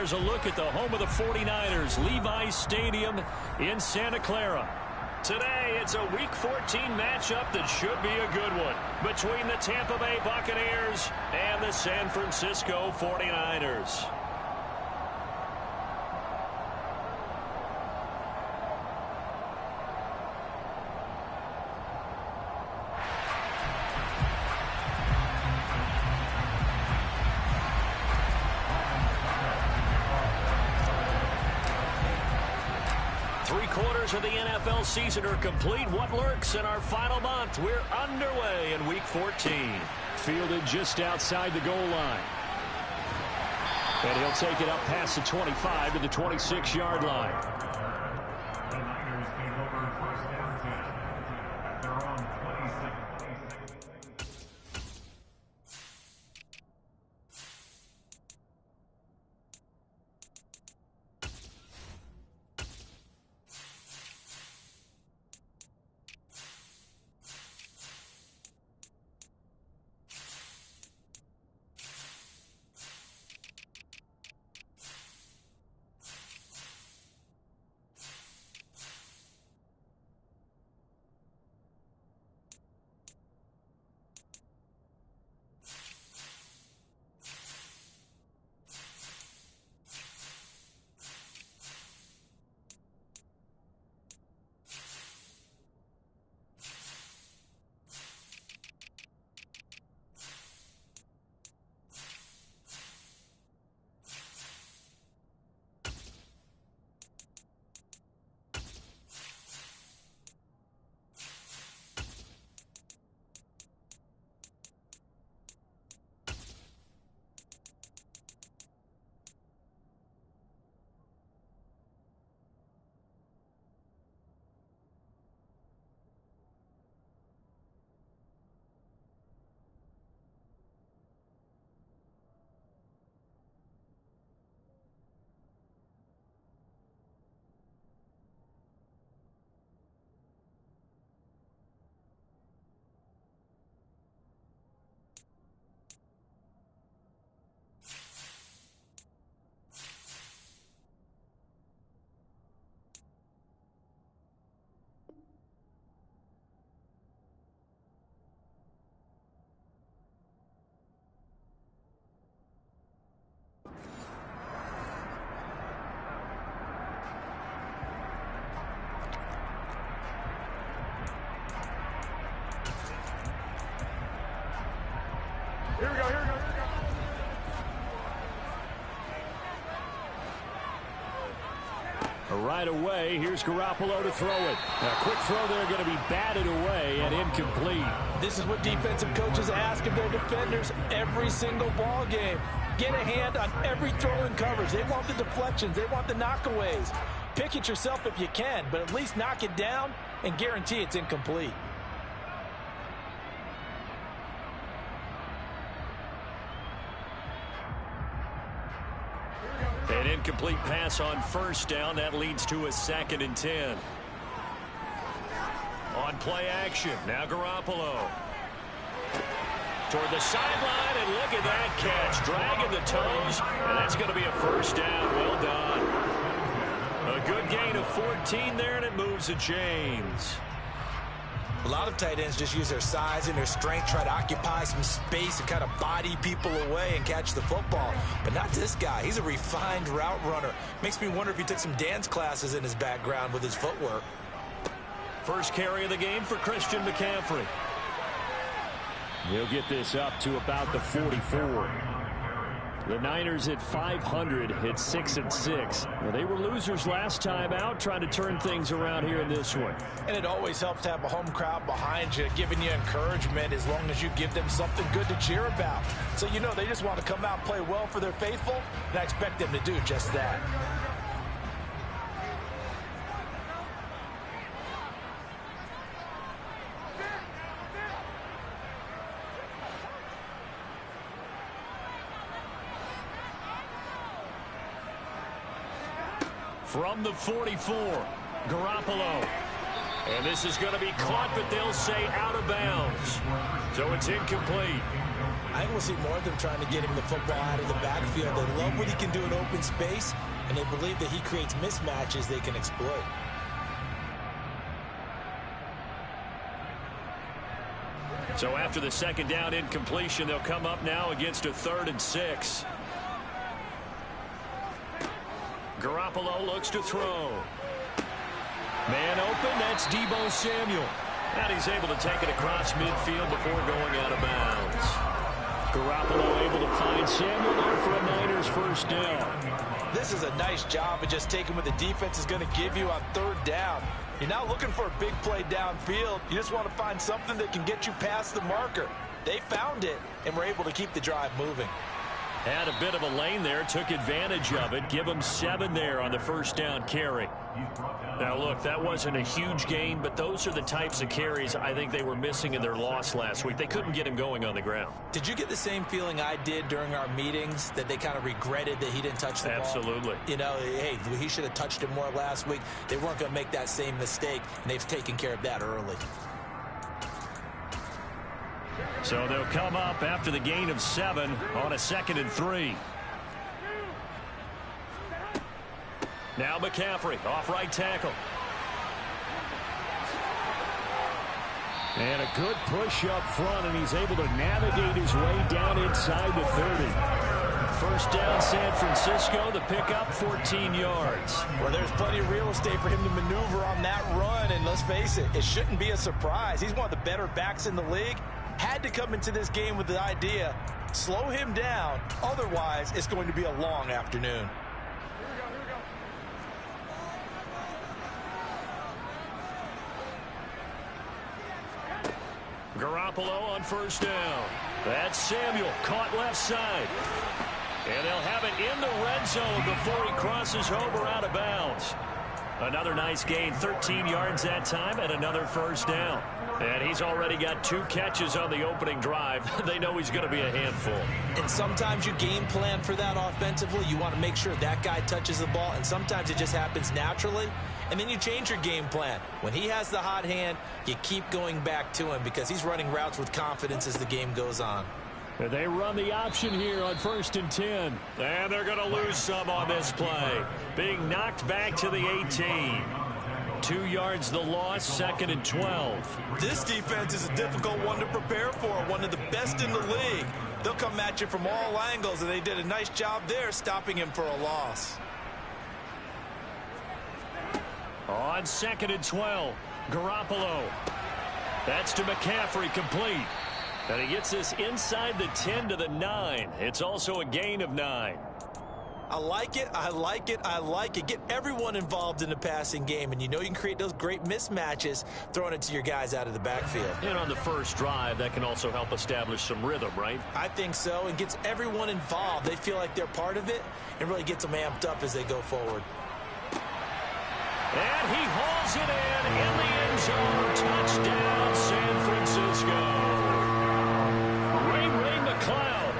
there's a look at the home of the 49ers, Levi Stadium in Santa Clara. Today, it's a Week 14 matchup that should be a good one between the Tampa Bay Buccaneers and the San Francisco 49ers. Of the NFL season are complete. What lurks in our final month? We're underway in Week 14. Fielded just outside the goal line. And he'll take it up past the 25 to the 26-yard line. The Niners came over first down. They're on 26. Here we go. Right away, here's Garoppolo to throw it. A quick throw there, going to be batted away and incomplete. This is what defensive coaches ask of their defenders every single ball game. Get a hand on every throw in coverage. They want the deflections. They want the knockaways. Pick it yourself if you can, but at least knock it down and guarantee it's incomplete. An incomplete pass on first down. That leads to a 2nd and 10. On play action. Now Garoppolo. Toward the sideline, and look at that catch. Dragging the toes, and that's going to be a first down. Well done. A good gain of 14 there, and it moves the chains. A lot of tight ends just use their size and their strength, try to occupy some space and kind of body people away and catch the football. But not this guy. He's a refined route runner. Makes me wonder if he took some dance classes in his background with his footwork. First carry of the game for Christian McCaffrey. He'll get this up to about the 44. The Niners at 500 hit 6-6. Well, they were losers last time out, trying to turn things around here in this one. And it always helps to have a home crowd behind you, giving you encouragement as long as you give them something good to cheer about. So you know they just want to come out and play well for their faithful, and I expect them to do just that. From the 44, Garoppolo. And this is going to be caught, but they'll say out of bounds. So it's incomplete. I think we'll see more of them trying to get him the football out of the backfield. They love what he can do in open space, and they believe that he creates mismatches they can exploit. So after the second down incompletion, they'll come up now against a 3rd and 6. Garoppolo looks to throw. Man open, that's Deebo Samuel. And he's able to take it across midfield before going out of bounds. Garoppolo able to find Samuel there for a Niners first down. This is a nice job of just taking what the defense is going to give you on 3rd down. You're not looking for a big play downfield. You just want to find something that can get you past the marker. They found it and were able to keep the drive moving. Had a bit of a lane there, took advantage of it. Give them 7 there on the first down carry. Now, look, that wasn't a huge gain, but those are the types of carries I think they were missing in their loss last week. They couldn't get him going on the ground. Did you get the same feeling I did during our meetings, that they kind of regretted that he didn't touch the ball? Absolutely. You know, hey, he should have touched it more last week. They weren't going to make that same mistake, and they've taken care of that early. So they'll come up after the gain of 7 on a 2nd and 3. Now McCaffrey off right tackle. And a good push up front, and he's able to navigate his way down inside the 30. First down, San Francisco. The pickup, 14 yards. Well, there's plenty of real estate for him to maneuver on that run, and let's face it, it shouldn't be a surprise. He's one of the better backs in the league. Had to come into this game with the idea, slow him down, otherwise it's going to be a long afternoon. Garoppolo on first down. That's Samuel, caught left side. And they'll have it in the red zone before he crosses over out of bounds. Another nice gain, 13 yards that time, and another first down. And he's already got 2 catches on the opening drive. They know he's going to be a handful. And sometimes you game plan for that offensively. You want to make sure that guy touches the ball, and sometimes it just happens naturally. And then you change your game plan. When he has the hot hand, you keep going back to him because he's running routes with confidence as the game goes on. They run the option here on 1st and 10. And they're going to lose some on this play. Being knocked back to the 18. 2 yards the loss, 2nd and 12. This defense is a difficult one to prepare for, one of the best in the league. They'll come at you from all angles, and they did a nice job there stopping him for a loss. On 2nd and 12, Garoppolo. That's to McCaffrey, complete. And he gets this inside the 10 to the 9. It's also a gain of 9. I like it, I like it, I like it. Get everyone involved in the passing game, and you know you can create those great mismatches throwing it to your guys out of the backfield. And on the first drive, that can also help establish some rhythm, right? I think so, and gets everyone involved. They feel like they're part of it and really gets them amped up as they go forward. And he hauls it in the end zone. Touchdown, San Francisco. Ray McLeod,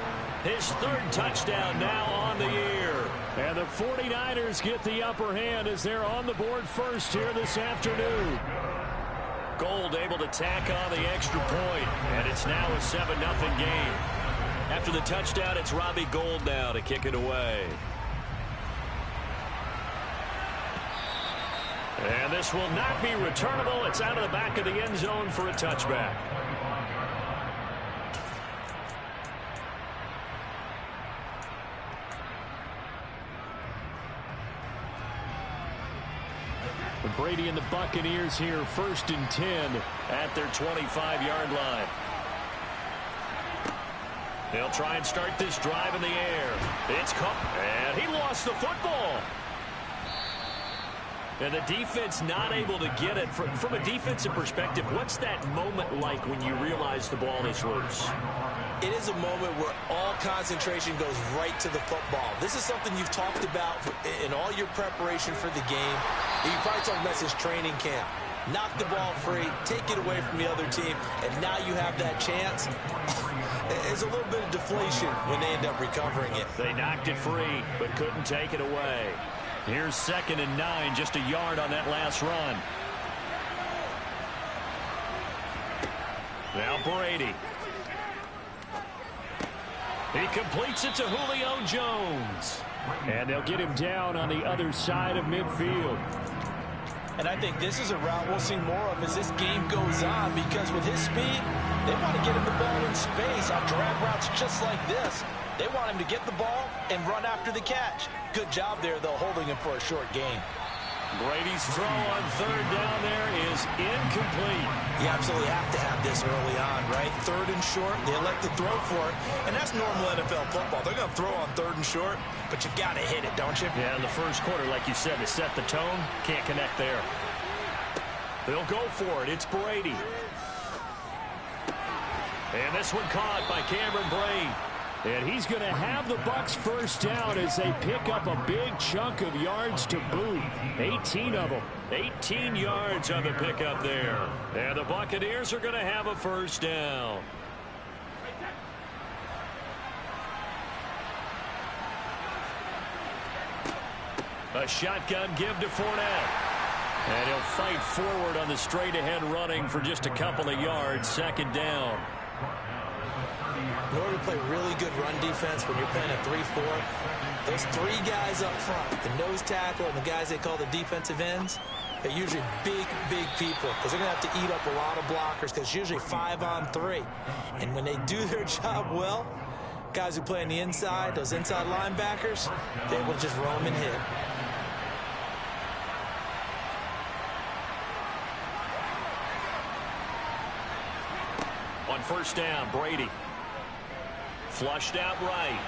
his 3rd touchdown now on the year. And the 49ers get the upper hand as they're on the board first here this afternoon. Gold able to tack on the extra point, and it's now a 7-0 game. After the touchdown, it's Robbie Gould now to kick it away. And this will not be returnable. It's out of the back of the end zone for a touchback. Brady and the Buccaneers here, 1st and 10 at their 25-yard line. They'll try and start this drive in the air. It's caught, and he lost the football. And the defense not able to get it. From a defensive perspective, what's that moment like when you realize the ball is loose? It is a moment where all concentration goes right to the football. This is something you've talked about in all your preparation for the game. You probably talked about since training camp. Knock the ball free, take it away from the other team, and now you have that chance. There's a little bit of deflation when they end up recovering it. They knocked it free, but couldn't take it away. Here's 2nd and 9, just a yard on that last run. Now Brady. He completes it to Julio Jones. And they'll get him down on the other side of midfield. And I think this is a route we'll see more of as this game goes on, because with his speed, they want to get him the ball in space on drag routes just like this. They want him to get the ball and run after the catch. Good job there, though, holding him for a short gain. Brady's throw on third down there is incomplete. You absolutely have to have this early on, right? Third and short, they elect to throw for it, and that's normal NFL football. They're going to throw on third and short, but you've got to hit it, don't you? Yeah, in the first quarter, like you said, to set the tone, can't connect there. They'll go for it. It's Brady. And this one caught by Cameron Brate. And he's going to have the Bucs first down as they pick up a big chunk of yards to boot. 18 of them. 18 yards on the pickup there. And the Buccaneers are going to have a first down. A shotgun give to Fournette. And he'll fight forward on the straight-ahead running for just a couple of yards. Second down. In order to play really good run defense when you're playing a 3-4, those three guys up front, the nose tackle and the guys they call the defensive ends, they're usually big, big people because they're going to have to eat up a lot of blockers because it's usually 5-on-3. And when they do their job well, guys who play on the inside, those inside linebackers, they're able to just roam and hit. On first down, Brady. Flushed out right.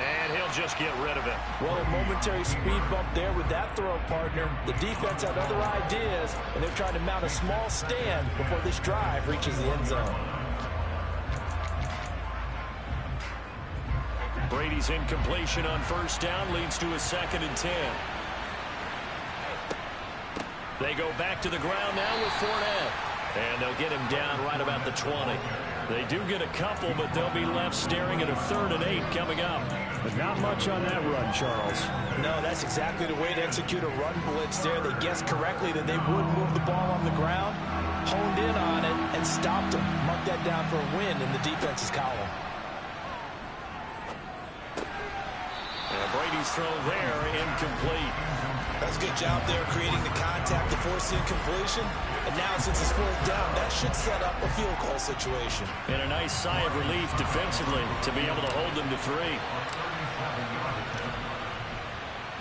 And he'll just get rid of it. Well, a momentary speed bump there with that throw, partner. The defense had other ideas, and they're trying to mount a small stand before this drive reaches the end zone. Brady's incompletion on first down leads to a 2nd and 10. They go back to the ground now with Fournette. And they'll get him down right about the 20. They do get a couple, but they'll be left staring at a 3rd and 8 coming up. But not much on that run, Charles. No, that's exactly the way to execute a run blitz there. They guessed correctly that they would move the ball on the ground, honed in on it, and stopped him. Mark that down for a win in the defense's column. And Brady's throw there, incomplete. That's a good job there creating the contact to force the incompletion. And now since it's 4th down, that should set up a field goal situation. And a nice sigh of relief defensively to be able to hold them to 3.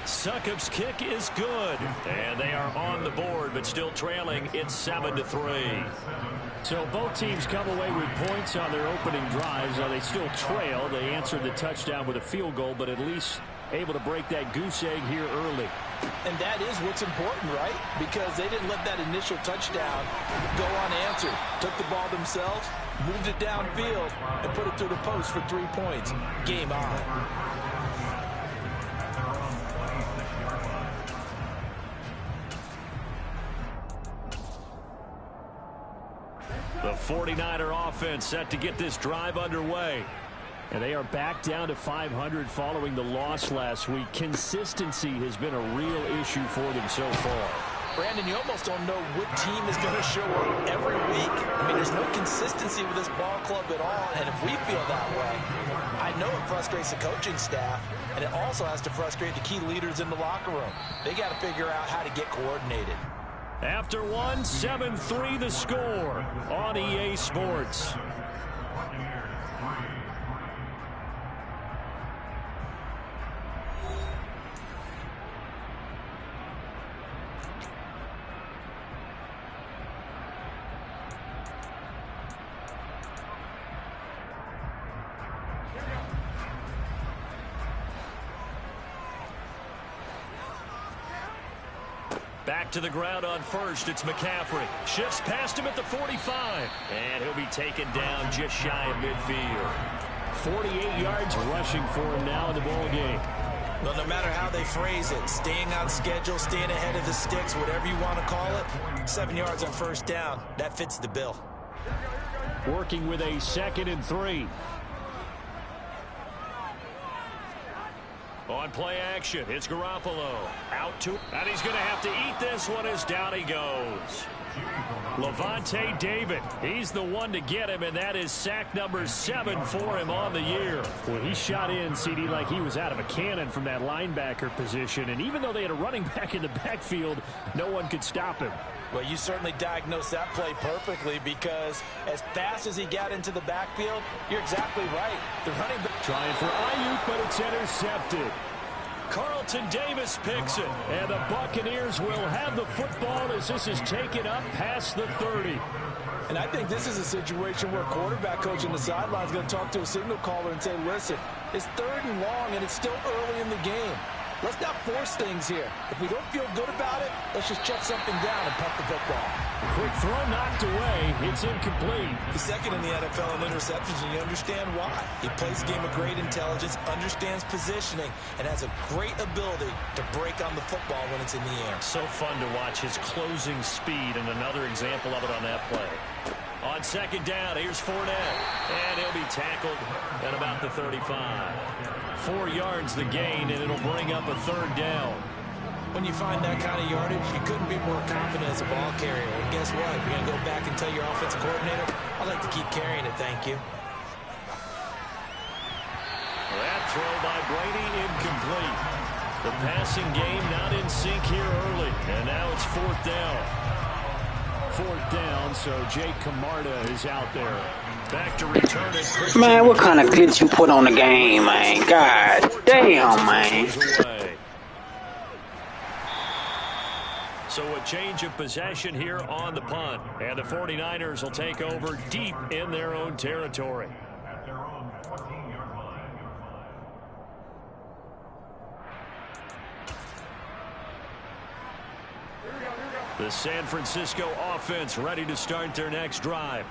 Succop's kick is good. And they are on the board, but still trailing. It's 7-3. So both teams come away with points on their opening drives. Now they still trail. They answered the touchdown with a field goal, but at least able to break that goose egg here early. And that is what's important, right? Because they didn't let that initial touchdown go unanswered. Took the ball themselves, moved it downfield, and put it through the post for 3 points. Game on. The 49er offense set to get this drive underway. And they are back down to 500 following the loss last week. Consistency has been a real issue for them so far. Brandon, you almost don't know what team is going to show up every week. I mean, there's no consistency with this ball club at all, and if we feel that way, I know it frustrates the coaching staff, and it also has to frustrate the key leaders in the locker room. They got to figure out how to get coordinated. After one, 7-3 the score on EA Sports. Back to the ground on first. It's McCaffrey. Shifts past him at the 45. And he'll be taken down just shy of midfield. 48 yards rushing for him now in the ball game. Well, no matter how they phrase it, staying on schedule, staying ahead of the sticks, whatever you want to call it, 7 yards on first down. That fits the bill. Working with a 2nd and 3. On play action, it's Garoppolo. Out to, and he's going to have to eat this one as down he goes. Levante David, he's the one to get him, and that is sack number 7 for him on the year. Well, he shot in, CD, like he was out of a cannon from that linebacker position, and even though they had a running back in the backfield, no one could stop him. Well, you certainly diagnosed that play perfectly, because as fast as he got into the backfield, you're exactly right. The running back trying for Ayuk, but it's intercepted. Carlton Davis picks it, and the Buccaneers will have the football as this is taken up past the 30. And I think this is a situation where quarterback coach on the sideline is going to talk to a signal caller and say, listen, it's 3rd and long, and it's still early in the game. Let's not force things here. If we don't feel good about it, let's just check something down and punt the football. Quick throw knocked away. It's incomplete. He's second in the NFL in interceptions, and you understand why. He plays a game of great intelligence, understands positioning, and has a great ability to break on the football when it's in the air. So fun to watch his closing speed, and another example of it on that play. On 2nd down, here's Fournette, and he'll be tackled at about the 35. 4 yards the gain, and it'll bring up a 3rd down. When you find that kind of yardage, you couldn't be more confident as a ball carrier. And guess what? You're going to go back and tell your offensive coordinator, I'd like to keep carrying it, thank you. That throw by Brady incomplete. The passing game not in sync here early, and now it's 4th down. 4th down, so Jake Camarda is out there. Back to return it. Man, what kind of glitch you put on the game, man? God damn, man. So a change of possession here on the punt. And the 49ers will take over deep in their own territory. At their own 14-yard line. The San Francisco offense ready to start their next drive.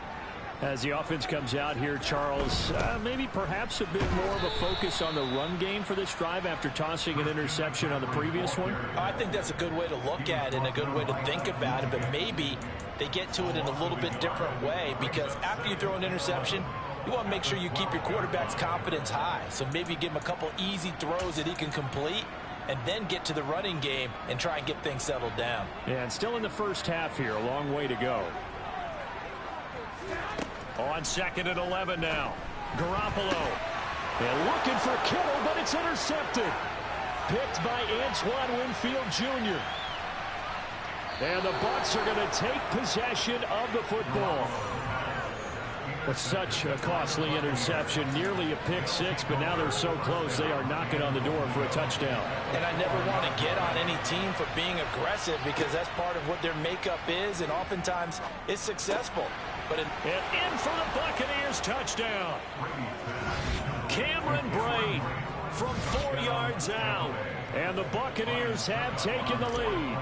As the offense comes out here, Charles, maybe perhaps a bit more of a focus on the run game for this drive after tossing an interception on the previous one? I think that's a good way to look at it and a good way to think about it, but maybe they get to it in a little bit different way, because after you throw an interception, you want to make sure you keep your quarterback's confidence high. So maybe give him a couple easy throws that he can complete, and then get to the running game and try and get things settled down. Yeah, and still in the first half here, a long way to go. On 2nd and 11 now. Garoppolo. And looking for Kittle, but it's intercepted. Picked by Antoine Winfield Jr. And the Bucs are going to take possession of the football. With such a costly interception, nearly a pick 6, but now they're so close they are knocking on the door for a touchdown. And I never want to get on any team for being aggressive, because that's part of what their makeup is, and oftentimes it's successful. But in for the Buccaneers, touchdown. Cameron Braid from 4 yards out. And the Buccaneers have taken the lead.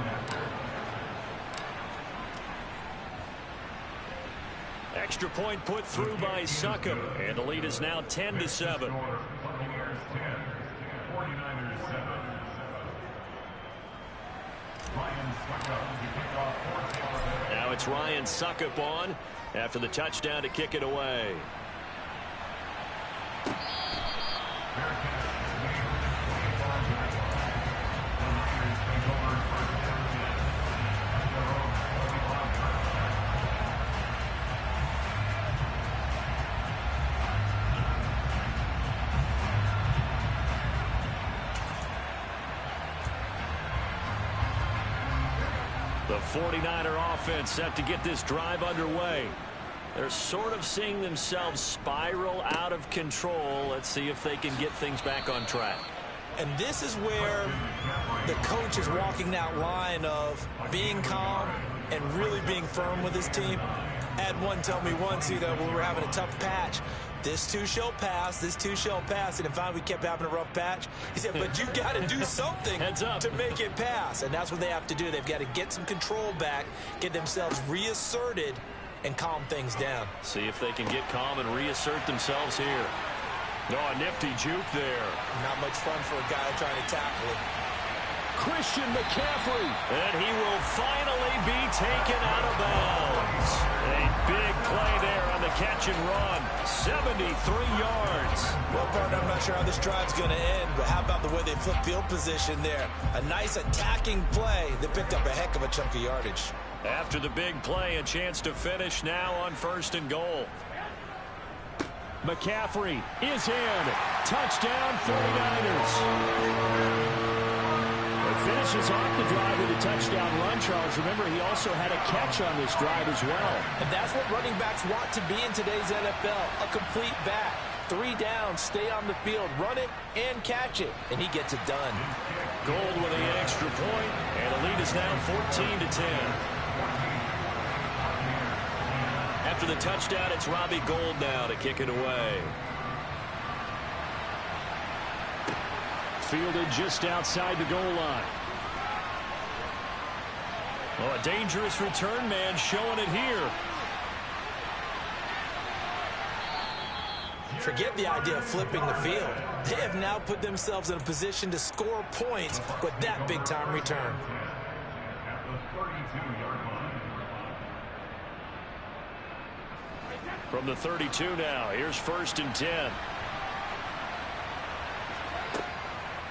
Extra point put through by Succop, and the lead is now 10-7. Now it's Ryan Succop on after the touchdown to kick it away. The 49er offense set to get this drive underway. They're sort of seeing themselves spiral out of control. Let's see if they can get things back on track. And this is where the coach is walking that line of being calm and really being firm with his team. I had one tell me once, when we were having a tough patch, this too shall pass, this too shall pass. And if we kept having a rough patch, he said, but you got to do something to make it pass. And that's what they have to do. They've got to get some control back, get themselves reasserted, and calm things down. See if they can get calm and reassert themselves here. No, a nifty juke there. Not much fun for a guy trying to tackle him. Christian McCaffrey. And he will finally be taken out of bounds. A big play there on the catch and run. 73 yards. Well, partner, I'm not sure how this drive's going to end, but how about the way they flipped field position there? A nice attacking play that picked up a heck of a chunk of yardage. After the big play, a chance to finish now on 1st and goal. McCaffrey is in. Touchdown, 49ers. It finishes off the drive with a touchdown run, Charles. Remember, he also had a catch on this drive as well. And that's what running backs want to be in today's NFL, a complete back. 3 downs, stay on the field, run it, and catch it. And he gets it done. Gold with the extra point, and the lead is now 14-10. After the touchdown, it's Robbie Gould now to kick it away. Fielded just outside the goal line. Oh, a dangerous return man showing it here. Forget the idea of flipping the field. They have now put themselves in a position to score points with that big-time return. At the 32-yard line. From the 32 now, here's 1st and 10.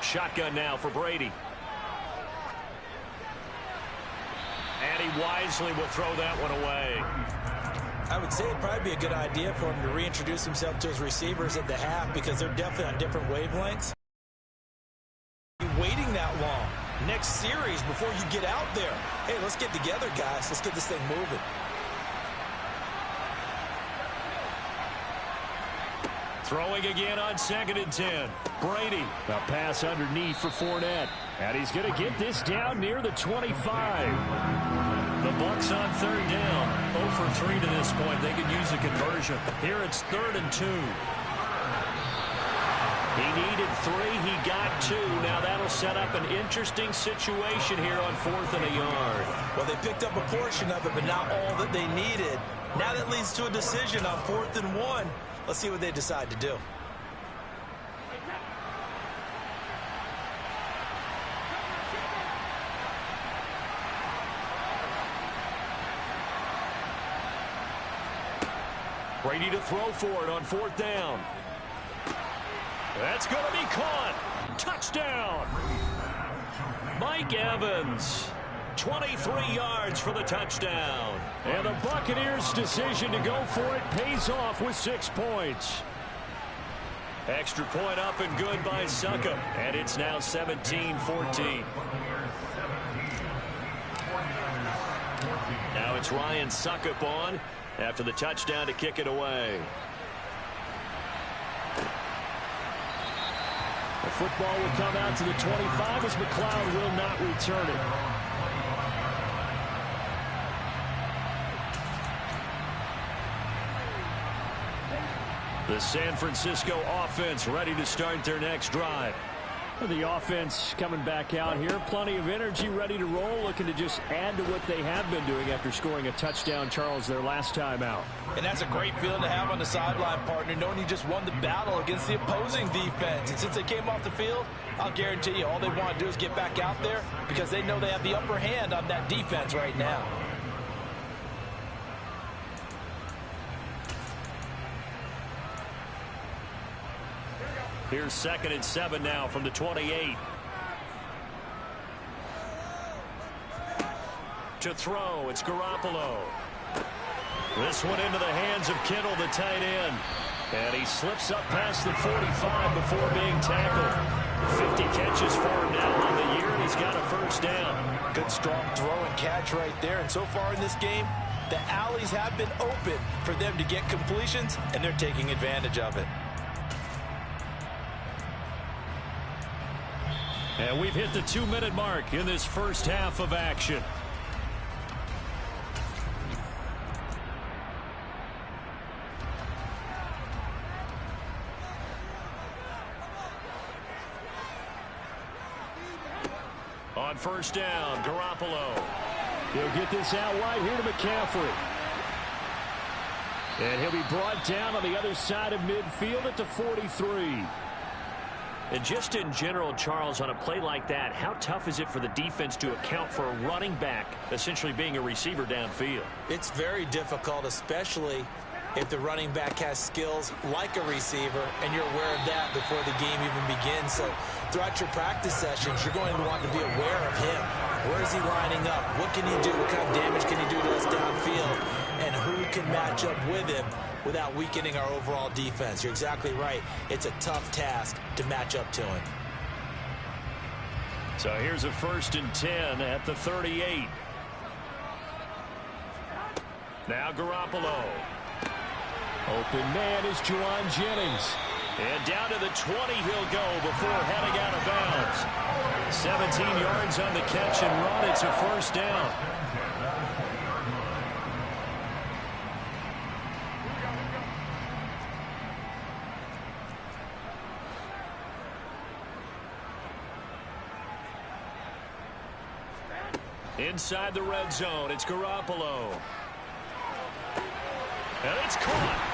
Shotgun now for Brady. And he wisely will throw that one away. I would say it'd probably be a good idea for him to reintroduce himself to his receivers at the half because they're definitely on different wavelengths. Waiting that long. Next series before you get out there. Hey, let's get together, guys. Let's get this thing moving. Throwing again on 2nd and 10. Brady. A pass underneath for Fournette. And he's going to get this down near the 25. The Bucs on 3rd down. 0 for 3 to this point. They could use a conversion. Here it's 3rd and 2. He needed 3. He got 2. Now that'll set up an interesting situation here on 4th and a yard. Well, they picked up a portion of it, but not all that they needed. Now that leads to a decision on 4th and 1. Let's see what they decide to do. Brady to throw for it on 4th down. That's going to be caught. Touchdown. Mike Evans. 23 yards for the touchdown. And the Buccaneers' decision to go for it pays off with 6 points. Extra point up and good by Succop. And it's now 17-14. Now it's Ryan Succop on after the touchdown to kick it away. The football will come out to the 25 as McLeod will not return it. The San Francisco offense ready to start their next drive. The offense coming back out here. Plenty of energy, ready to roll, looking to just add to what they have been doing after scoring a touchdown, Charles, their last time out. And that's a great feeling to have on the sideline, partner, knowing you just won the battle against the opposing defense. And since they came off the field, I'll guarantee you all they want to do is get back out there because they know they have the upper hand on that defense right now. Here's 2nd and 7 now from the 28. To throw, it's Garoppolo. This one into the hands of Kittle, the tight end. And he slips up past the 45 before being tackled. 50 catches for him now on the year, and he's got a 1st down. Good strong throw and catch right there. And so far in this game, the alleys have been open for them to get completions, and they're taking advantage of it. And we've hit the 2-minute mark in this first half of action. On 1st down, Garoppolo. He'll get this out wide here to McCaffrey. And he'll be brought down on the other side of midfield at the 43. And just in general, Charles, on a play like that, how tough is it for the defense to account for a running back essentially being a receiver downfield? It's very difficult, especially if the running back has skills like a receiver, and you're aware of that before the game even begins. So throughout your practice sessions, you're going to want to be aware of him. Where is he lining up? What can he do? What kind of damage can he do to us downfield? And who can match up with him without weakening our overall defense? You're exactly right. It's a tough task to match up to him. So here's a 1st and 10 at the 38. Now Garoppolo. Open man is Juwan Jennings. And down to the 20 he'll go before heading out of bounds. 17 yards on the catch and run. It's a 1st down. Inside the red zone, it's Garoppolo. And it's caught.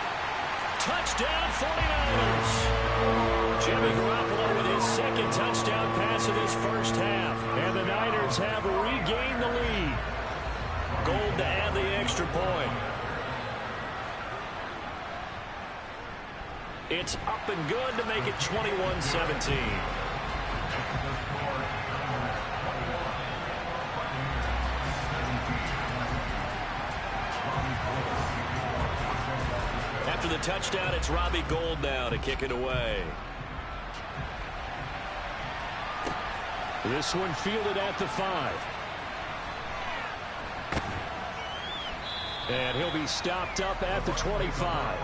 Touchdown, 49ers. Jimmy Garoppolo with his 2nd touchdown pass of this 1st half. And the Niners have regained the lead. Gold to add the extra point. It's up and good to make it 21-17. After the touchdown, it's Robbie Gould now to kick it away. This one fielded at the 5. And he'll be stopped up at the 25.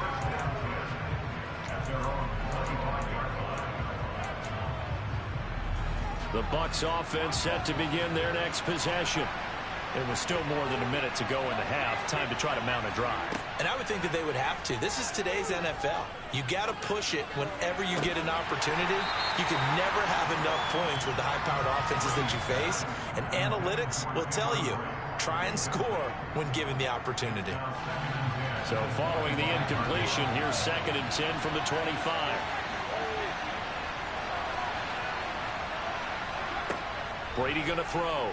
The Bucs offense set to begin their next possession. It was still more than a minute to go in the half. Time to try to mount a drive. And I would think that they would have to. This is today's NFL. You got to push it whenever you get an opportunity. You can never have enough points with the high-powered offenses that you face. And analytics will tell you, try and score when given the opportunity. So following the incompletion, here's 2nd and 10 from the 25. Brady going to throw.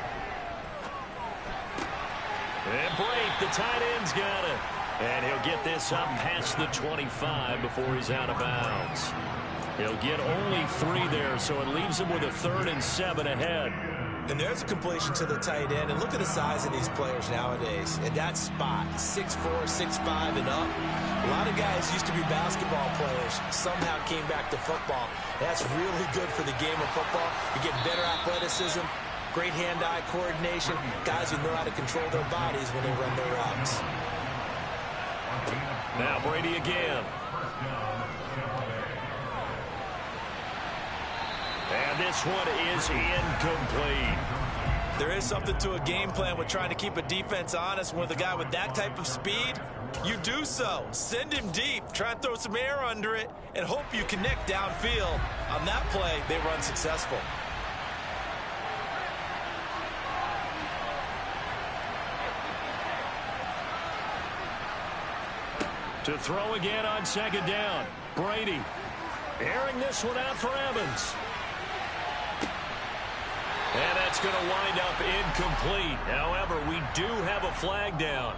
And Brate, the tight end's got it. And he'll get this up past the 25 before he's out of bounds. He'll get only 3 there, so it leaves him with a 3rd and 7 ahead. And there's a completion to the tight end. And look at the size of these players nowadays. In that spot, 6'4", 6'5", and up. A lot of guys used to be basketball players. Somehow came back to football. That's really good for the game of football. You get better athleticism. Great hand-eye coordination. Guys who know how to control their bodies when they run their routes. Now Brady again. And this one is incomplete. There is something to a game plan with trying to keep a defense honest. With a guy with that type of speed, you do so. Send him deep. Try and throw some air under it and hope you connect downfield. On that play, they run successful. To throw again on 2nd down. Brady airing this one out for Evans. And that's going to wind up incomplete. However, we do have a flag down.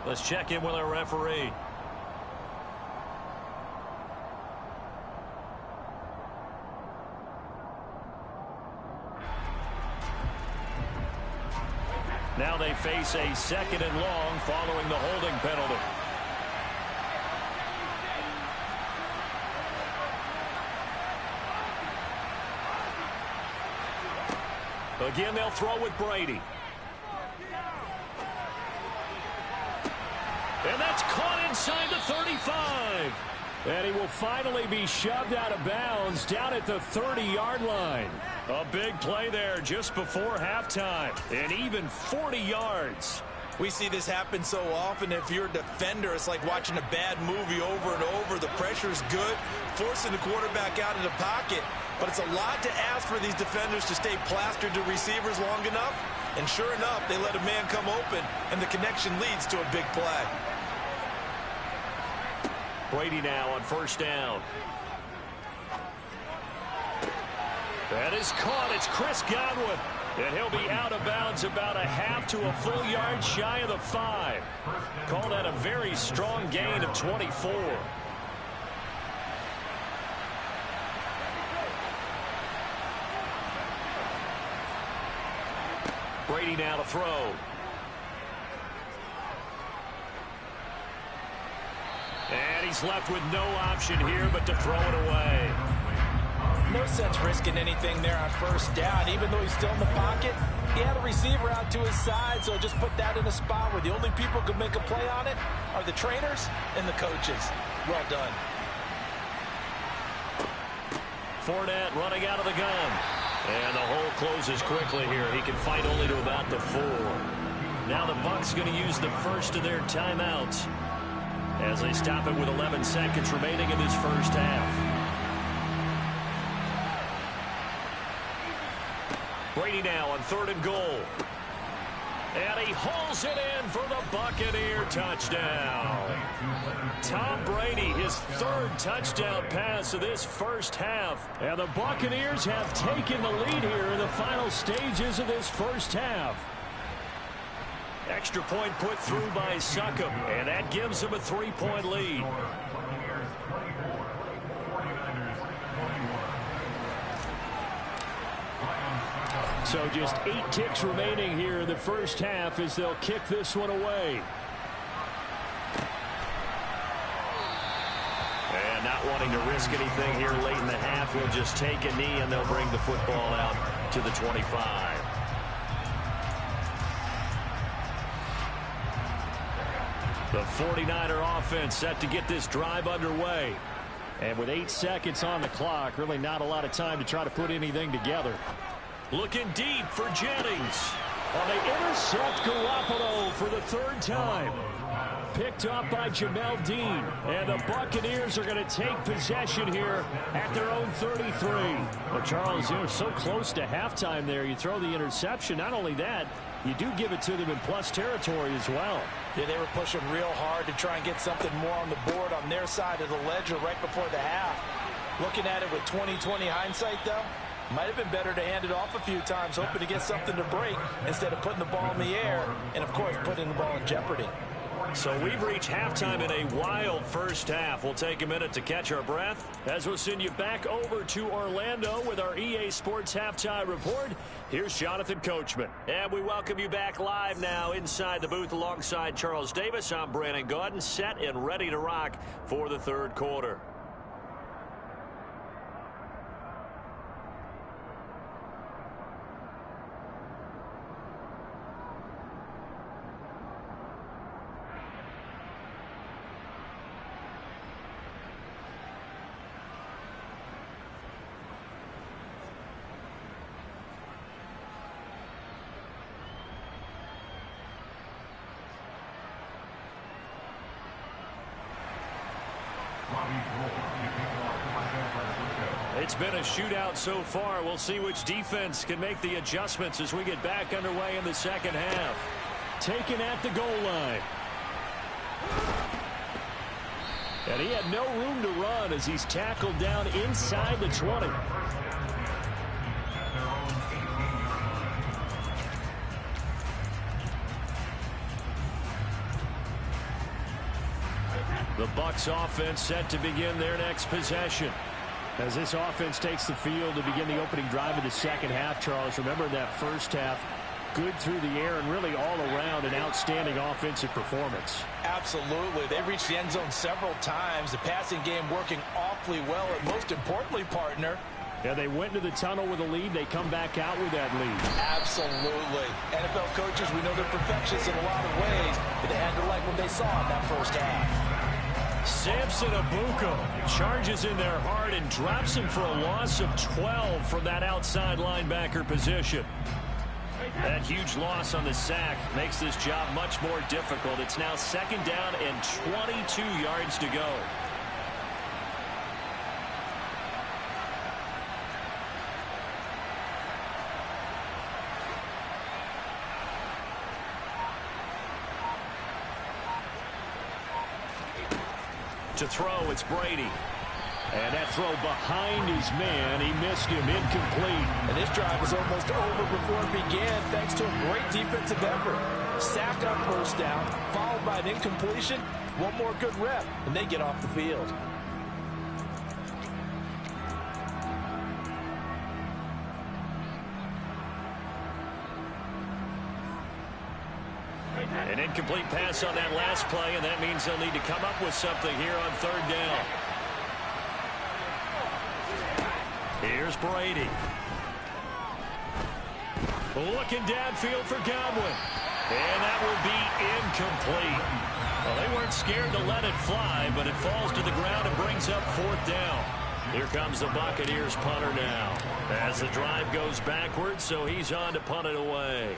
Let's check in with our referee. Now they face a 2nd and long following the holding penalty. Again, they'll throw with Brady. And that's caught inside the 35. And he will finally be shoved out of bounds down at the 30-yard line. A big play there just before halftime. And even 40 yards. We see this happen so often. If you're a defender, it's like watching a bad movie over and over. The pressure's good, forcing the quarterback out of the pocket. But it's a lot to ask for these defenders to stay plastered to receivers long enough. And sure enough, they let a man come open, and the connection leads to a big play. Brady now on 1st down. That is caught. It's Chris Godwin. And he'll be out of bounds about a half to a full yard shy of the 5. Call that a very strong gain of 24. Brady now to throw. And he's left with no option here but to throw it away. No sense risking anything there on first down. Even though he's still in the pocket, he had a receiver out to his side, so just put that in a spot where the only people who can make a play on it are the trainers and the coaches. Well done. Fournette running out of the gun. And the hole closes quickly here. He can fight only to about the 4. Now the Bucs going to use the first of their timeouts as they stop it with 11 seconds remaining in this first half. Brady now on 3rd and goal. And he hauls it in for the Buccaneer touchdown. Tom Brady, his 3rd touchdown pass of this first half. And the Buccaneers have taken the lead here in the final stages of this first half. Extra point put through by Succop, and that gives him a 3-point lead. So just 8 ticks remaining here in the first half as they'll kick this one away. And not wanting to risk anything here late in the half, he'll just take a knee and they'll bring the football out to the 25. The 49er offense set to get this drive underway. And with 8 seconds on the clock, really not a lot of time to try to put anything together. Looking deep for Jennings. And they intercept Garoppolo for the 3rd time. Picked up by Jamel Dean. And the Buccaneers are going to take possession here at their own 33. Well, Charles, you're so close to halftime there. You throw the interception. Not only that, you do give it to them in plus territory as well. Yeah, they were pushing real hard to try and get something more on the board on their side of the ledger right before the half. Looking at it with 20/20 hindsight, though, might have been better to hand it off a few times, hoping to get something to break instead of putting the ball in the air and, of course, putting the ball in jeopardy. So we've reached halftime in a wild first half. We'll take a minute to catch our breath as we'll send you back over to Orlando with our EA Sports Halftime Report. Here's Jonathan Coachman. And we welcome you back live now inside the booth alongside Charles Davis. I'm Brandon Gaudin, set and ready to rock for the 3rd quarter. It's been a shootout so far. We'll see which defense can make the adjustments as we get back underway in the second half. Taken at the goal line. And he had no room to run as he's tackled down inside the 20. The Bucs offense set to begin their next possession. As this offense takes the field to begin the opening drive of the second half, Charles, remember that first half, good through the air and really all around an outstanding offensive performance. Absolutely. They reached the end zone several times. The passing game working awfully well, and most importantly, partner, yeah, they went into the tunnel with a lead. They come back out with that lead. Absolutely. NFL coaches, we know they're perfectionists in a lot of ways, but they had to like what they saw in that first half. Samson Abuko charges in there hard and drops him for a loss of 12 from that outside linebacker position. That huge loss on the sack makes this job much more difficult. It's now 2nd down and 22 yards to go. To throw, it's Brady. And that throw behind his man, he missed him, incomplete. And this drive was almost over before it began thanks to a great defensive effort. Sack on first down, followed by an incompletion. One more good rep, and they get off the field. An incomplete pass on that last play, and that means they'll need to come up with something here on third down. Here's Brady. Looking downfield for Godwin. And that will be incomplete. Well, they weren't scared to let it fly, but it falls to the ground and brings up fourth down. Here comes the Buccaneers punter now. As the drive goes backwards, so he's on to punt it away.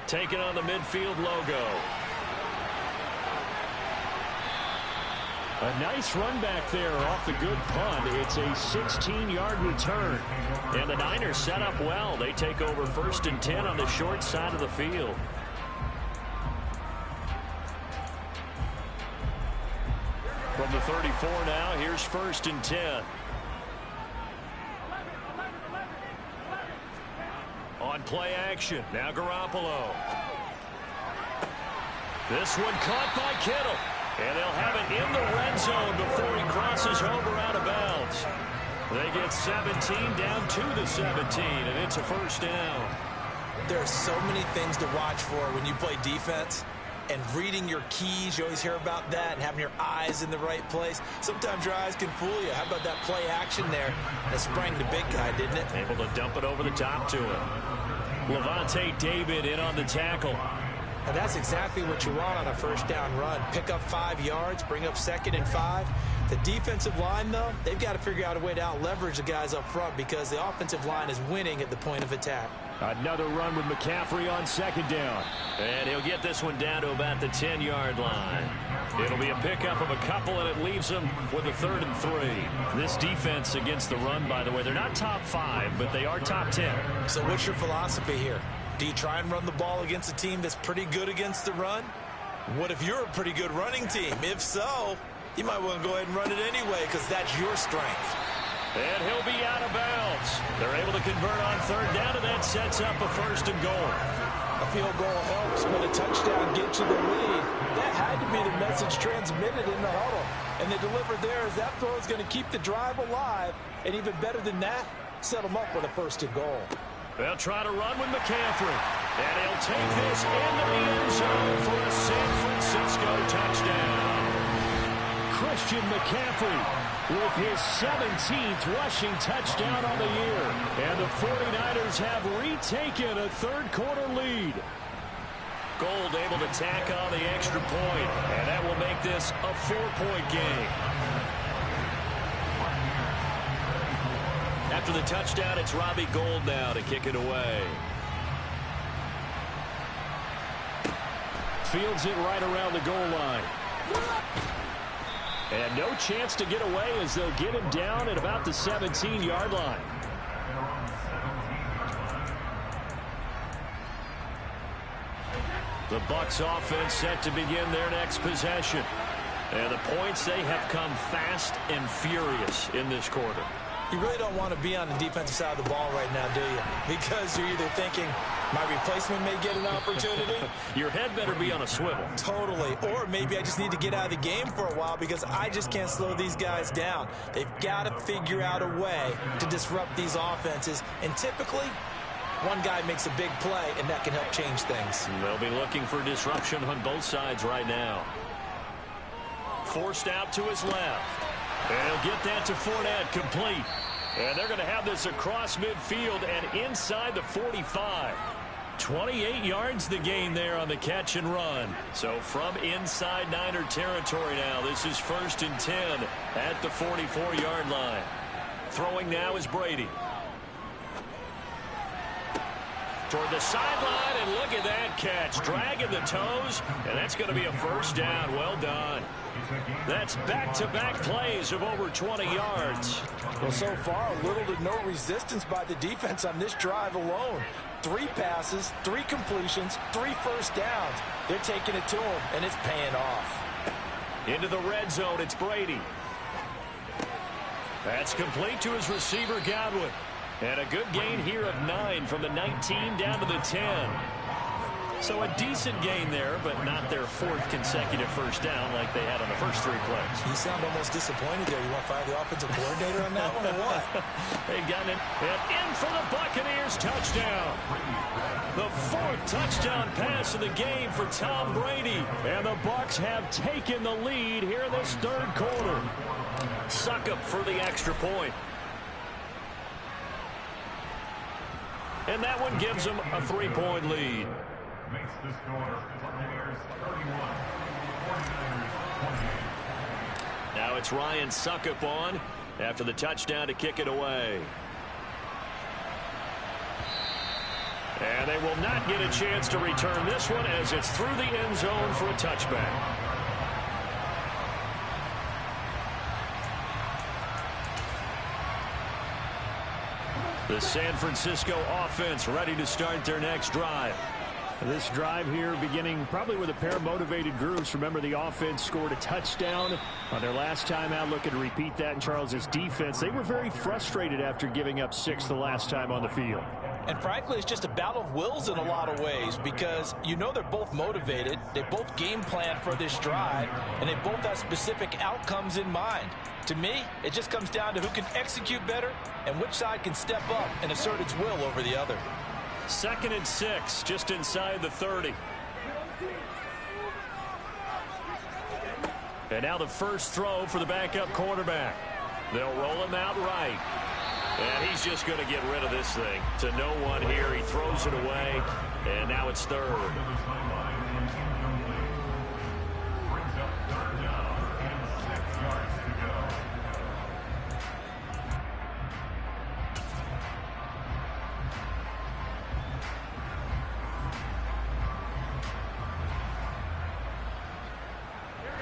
Taking on the midfield logo. A nice run back there off the good punt. It's a 16-yard return. And the Niners set up well. They take over 1st and 10 on the short side of the field. From the 34 now, here's 1st and 10. On play action, now Garoppolo. This one caught by Kittle. And they'll have it in the red zone before he crosses over out of bounds. They get 17 down to the 17, and it's a first down. There are so many things to watch for when you play defense. And reading your keys, you always hear about that, and having your eyes in the right place. Sometimes your eyes can fool you. How about that play action there that sprang the big guy, didn't it? Able to dump it over the top to him. Levante David in on the tackle. And that's exactly what you want on a first down run. Pick up 5 yards, bring up 2nd and 5. The defensive line, though, they've got to figure out a way to out-leverage the guys up front because the offensive line is winning at the point of attack. Another run with McCaffrey on 2nd down. And he'll get this one down to about the 10-yard line. It'll be a pickup of a couple, and it leaves them with a 3rd and 3. This defense against the run, by the way, they're not top 5, but they are top 10. So what's your philosophy here? Do you try and run the ball against a team that's pretty good against the run? What if you're a pretty good running team? If so, you might want to go ahead and run it anyway because that's your strength. And he'll be out of bounds. They're able to convert on 3rd down, and that sets up a 1st and goal. A field goal helps, but a touchdown gets you the lead. That had to be the message transmitted in the huddle. And they delivered there as that throw is going to keep the drive alive. And even better than that, set them up with a 1st and goal. They'll try to run with McCaffrey. And he'll take this into the end zone for a San Francisco touchdown. Christian McCaffrey with his 17th rushing touchdown on the year. And the 49ers have retaken a 3rd quarter lead. Gold able to tack on the extra point. And that will make this a 4-point game. After the touchdown, it's Robbie Gould now to kick it away. Fields it right around the goal line. And no chance to get away as they'll get him down at about the 17-yard line. The Bucs offense set to begin their next possession. And the points, they have come fast and furious in this quarter. You really don't want to be on the defensive side of the ball right now, do you? Because you're either thinking, my replacement may get an opportunity. Your head better be on a swivel. Totally. Or maybe I just need to get out of the game for a while because I just can't slow these guys down. They've got to figure out a way to disrupt these offenses. And typically, one guy makes a big play, and that can help change things. They'll be looking for disruption on both sides right now. Forced out to his left. And he'll get that to Fournette, complete. And they're going to have this across midfield and inside the 45. 28 yards the gain there on the catch and run. So from inside Niner territory now, this is 1st and 10 at the 44-yard line. Throwing now is Brady. Toward the sideline, and look at that catch. Dragging the toes, and that's going to be a first down. Well done. That's back-to-back plays of over 20 yards. Well, so far, little to no resistance by the defense on this drive alone. 3 passes, 3 completions, 3 first downs. They're taking it to them, and it's paying off. Into the red zone, it's Brady. That's complete to his receiver, Godwin. And a good gain here of 9 from the 19 down to the 10. So a decent gain there, but not their 4th consecutive first down like they had on the first 3 plays. You sound almost disappointed there. You want to fire the offensive coordinator on that one or what? They got it. And in for the Buccaneers, touchdown. The 4th touchdown pass of the game for Tom Brady. And the Bucs have taken the lead here in this 3rd quarter. Succop for the extra point. And that one gives them a 3-point lead. Makes the score Buccaneers 31, 49ers 28. Now it's Ryan Succop on after the touchdown to kick it away. And they will not get a chance to return this one as it's through the end zone for a touchback. The San Francisco offense ready to start their next drive. This drive here beginning probably with a pair of motivated groups. Remember, the offense scored a touchdown on their last time out. Looking to repeat that in Charles's defense. They were very frustrated after giving up 6 the last time on the field. And frankly, it's just a battle of wills in a lot of ways because you know they're both motivated. They both game plan for this drive, and they both have specific outcomes in mind. To me, it just comes down to who can execute better and which side can step up and assert its will over the other. 2nd and 6, just inside the 30. And now the first throw for the backup quarterback. They'll roll him out right. And he's just going to get rid of this thing to no one here. He throws it away, and now it's 3rd. Brings up 3rd down and 6 yards to go.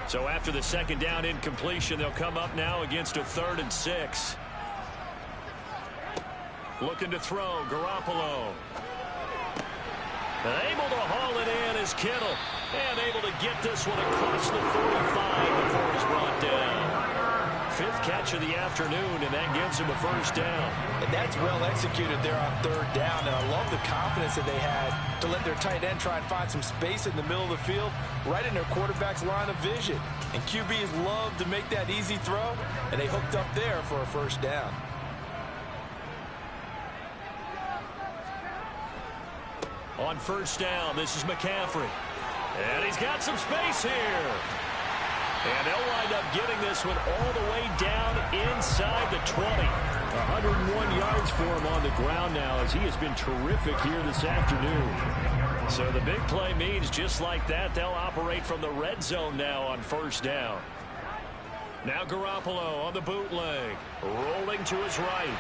So after the 2nd down incompletion, they'll come up now against a 3rd and 6. Looking to throw, Garoppolo. Able to haul it in is Kittle. And able to get this one across the 45 before he's brought down. 5th catch of the afternoon, and that gives him a first down. And that's well executed there on 3rd down. And I love the confidence that they had to let their tight end try and find some space in the middle of the field, right in their quarterback's line of vision. And QBs love to make that easy throw, and they hooked up there for a first down. On first down, this is McCaffrey. And he's got some space here. And they'll wind up getting this one all the way down inside the 20. 101 yards for him on the ground now as he has been terrific here this afternoon. So the big play means just like that, they'll operate from the red zone now on first down. Now Garoppolo on the bootleg, rolling to his right.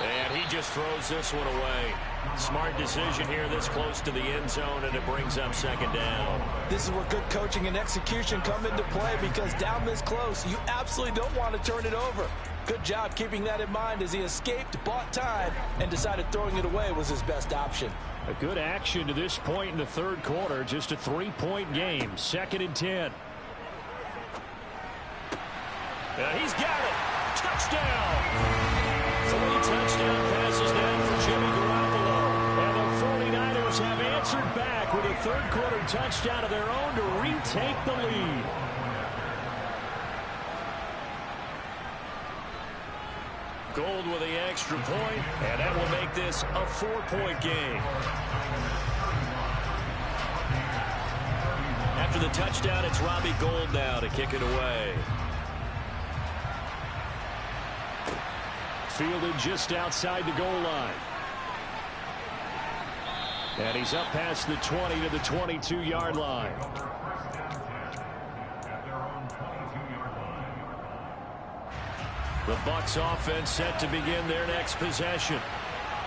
And he just throws this one away. Smart decision here this close to the end zone, and it brings up 2nd down. This is where good coaching and execution come into play because down this close, you absolutely don't want to turn it over. Good job keeping that in mind as he escaped, bought time, and decided throwing it away was his best option. A good action to this point in the 3rd quarter. Just a 3-point game. 2nd and 10. And he's got it. Touchdown. 3 touchdown passes now for Jimmy Garoppolo. And the 49ers have answered back with a 3rd quarter touchdown of their own to retake the lead. Gold with the extra point, and that will make this a 4-point game. After the touchdown, it's Robbie Gould now to kick it away. Fielded just outside the goal line. And he's up past the 20 to the 22-yard line. The Bucs offense set to begin their next possession.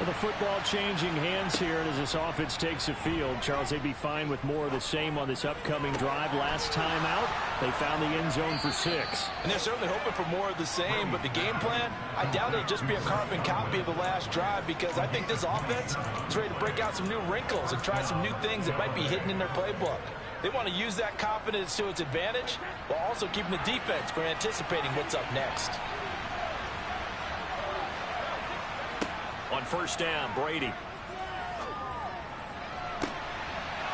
Well, the football changing hands here as this offense takes the field. Charles, they'd be fine with more of the same on this upcoming drive. Last time out, they found the end zone for 6. And they're certainly hoping for more of the same, but the game plan, I doubt it'll just be a carbon copy of the last drive because I think this offense is ready to break out some new wrinkles and try some new things that might be hidden in their playbook. They want to use that confidence to its advantage while also keeping the defense from anticipating what's up next. On first down, Brady.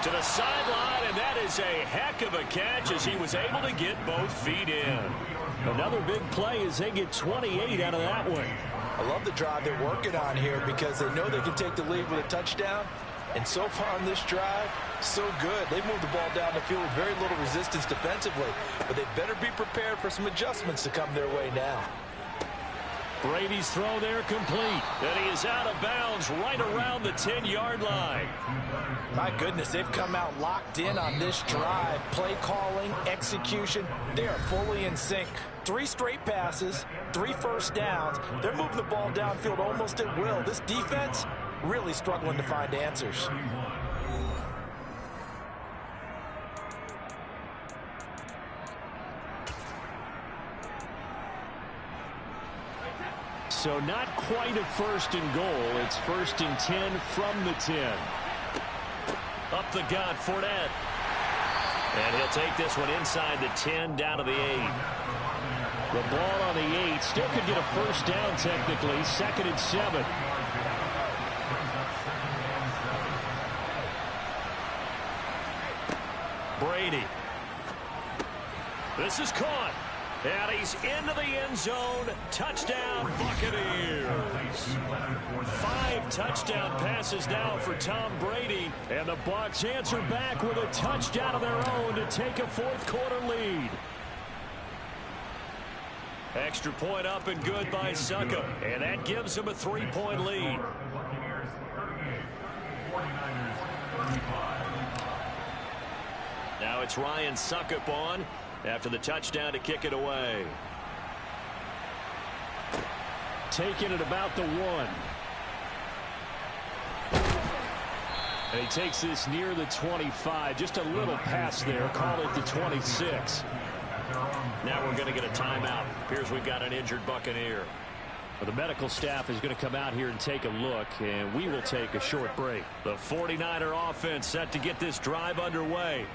To the sideline, and that is a heck of a catch as he was able to get both feet in. Another big play as they get 28 out of that one. I love the drive they're working on here because they know they can take the lead with a touchdown. And so far on this drive, so good. They moved the ball down the field with very little resistance defensively. But they better be prepared for some adjustments to come their way now. Brady's throw there complete. And he is out of bounds right around the 10-yard line. My goodness, they've come out locked in on this drive. Play calling, execution, they are fully in sync. 3 straight passes, 3 first downs. They're moving the ball downfield almost at will. This defense really struggling to find answers. So not quite a first and goal. It's first and 10 from the 10. Up the gut, Fournette. And he'll take this one inside the 10 down to the 8. The ball on the 8. Still could get a first down technically. 2nd and 7. Brady. This is caught. And he's into the end zone. Touchdown, Buccaneers. 5 touchdown passes now for Tom Brady. And the Bucs answer back with a touchdown of their own to take a 4th quarter lead. Extra point up and good by Succop. And that gives them a 3-point lead. Now it's Ryan Succop on after the touchdown to kick it away. Taking it about the 1. And he takes this near the 25. Just a little pass there. Call it the 26. Now we're going to get a timeout. Appears we've got an injured Buccaneer. Well, the medical staff is going to come out here and take a look, and we will take a short break. The 49er offense set to get this drive underway.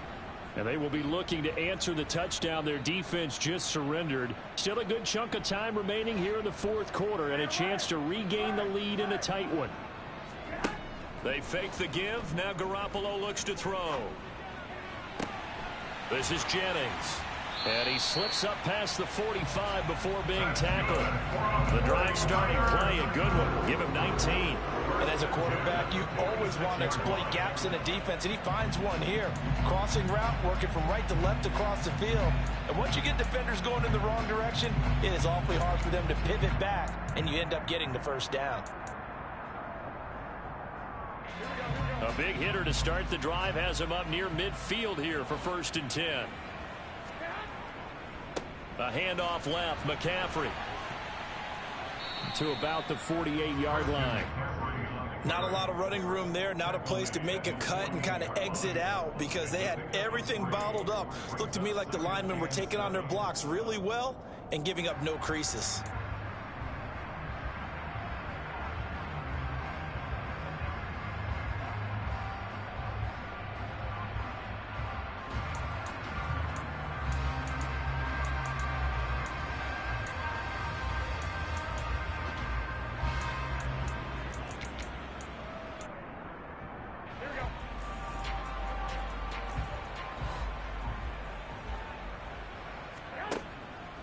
And they will be looking to answer the touchdown their defense just surrendered. Still a good chunk of time remaining here in the 4th quarter and a chance to regain the lead in a tight one. They fake the give. Now Garoppolo looks to throw. This is Jennings. And he slips up past the 45 before being tackled. The drive starting play, a good one. Give him 19. And as a quarterback, you always want to exploit gaps in the defense, and he finds one here. Crossing route, working from right to left across the field. And once you get defenders going in the wrong direction, it is awfully hard for them to pivot back, and you end up getting the first down. A big hitter to start the drive has him up near midfield here for 1st and 10. A handoff left, McCaffrey to about the 48-yard line. Not a lot of running room there, not a place to make a cut and kind of exit out because they had everything bottled up. Looked to me like the linemen were taking on their blocks really well and giving up no creases.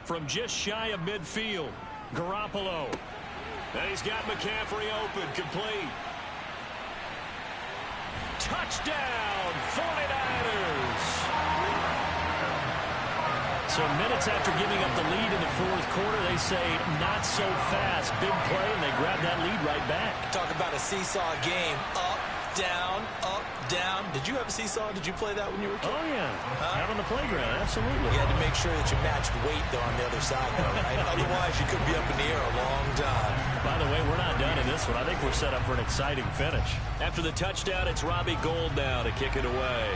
From just shy of midfield, Garoppolo. And he's got McCaffrey open, complete. Touchdown, 49ers! So minutes after giving up the lead in the 4th quarter, they say not so fast. Big play, and they grab that lead right back. Talk about a seesaw game. Up, down, up, down. Did you have a seesaw? Did you play that when you were a kid? Oh, yeah. Out on the playground, absolutely. You had to make sure that you matched weight, though, on the other side, though, right? Otherwise, you could be up in the air a long time. By the way, we're not done in this one. I think we're set up for an exciting finish. After the touchdown, it's Robbie Gould now to kick it away.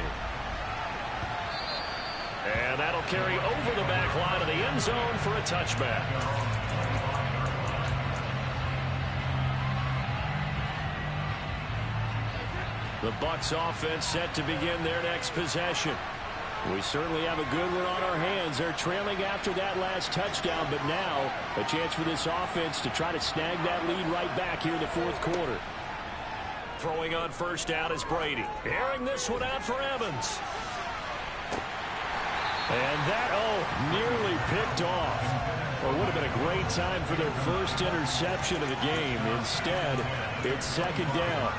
And that'll carry over the back line of the end zone for a touchback. The Bucs offense set to begin their next possession. We certainly have a good one on our hands. They're trailing after that last touchdown, but now a chance for this offense to try to snag that lead right back here in the fourth quarter. Throwing on first down is Brady. Airing this one out for Evans. And that, nearly picked off. Well, it would have been a great time for their first interception of the game. Instead, it's second down.